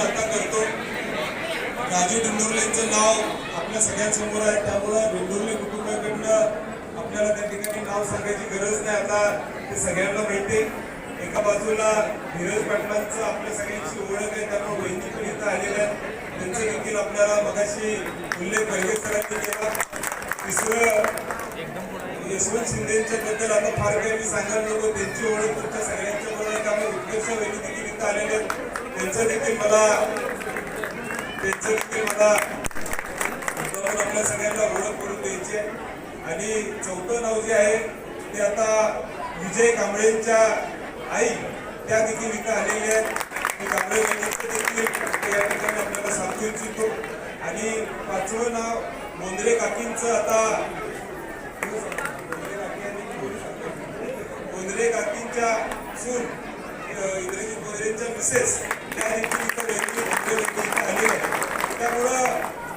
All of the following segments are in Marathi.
आता करतो. राजू डिंडोरलेंचं नाव आपल्या सगळ्यांसमोर आहे, त्यामुळं डिंडोरले कुटुंबाकडनं आपल्याला त्या ठिकाणी नाव सांगायची गरज नाही. आता ते सगळ्यांना माहिती. एका बाजूला धीरज पाटलांचं आपल्या सगळ्यांची ओळख आहे, त्यामुळे वहिनी पण इथं आलेल्या आहेत. त्यांचं देखील आपल्याला मगाशी उल्लेख बर्गे सरांनी केला. तिसरं यशवंत शिंदेच्या बद्दल आता फार काही मी सांगायला नको. त्यांची ओळख तुमच्या सगळ्यांच्या बरोबर, त्यामुळे उत्कर्ष वहिनी देखील इथं आलेले आहेत. त्यांचं देखील मला आपल्या सगळ्यांना ओळख करून द्यायची आहे. आणि चौथं नाव जे आहे ते आता विजय कांबळेंच्या आई त्या देखील इथं आलेल्या आहेत. मी कांबळे देखील या ठिकाणी आपल्याला सांगू इच्छितो. आणि पाचवं नाव मोंदरे काकींचं आता मोंदरे काकींच्या सून इंद्रजित मोंदरेंच्या मिसेस त्या देखील इथं आलेल्या आहेत. त्यामुळं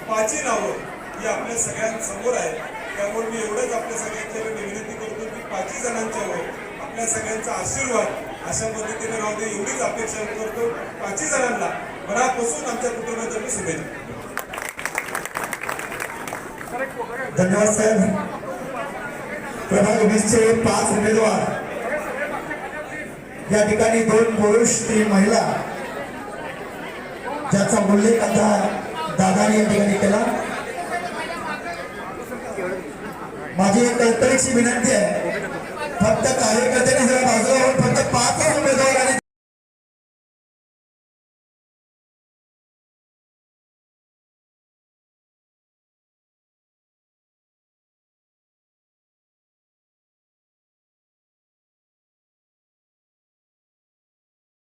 पाचही नावं ही आपल्या सगळ्यांसमोर आहेत. त्यामुळे मी एवढंच आपल्या सगळ्यांच्याकडे विनंती करतो की पाचही जणांच्यावर आपल्या सगळ्यांचा आशीर्वाद अशा पद्धतीने राहू दे, एवढीच अपेक्षा करतो. पाचही जणांना मनापासून आमच्या कुटुंबातर्फे शुभेच्छा. धन्यवाद साहेब. प्रभाग 20चे 5 उमेदवार या ठिकाणी 2 पुरुष 3 महिला ज्याचा उल्लेख आता दादाने या ठिकाणी केला. माझी एक कळकळीची विनंती आहे, फक्त कार्यकर्त्यांनी जरा बाजूला होऊन फक्त 5 उमेदवार आणि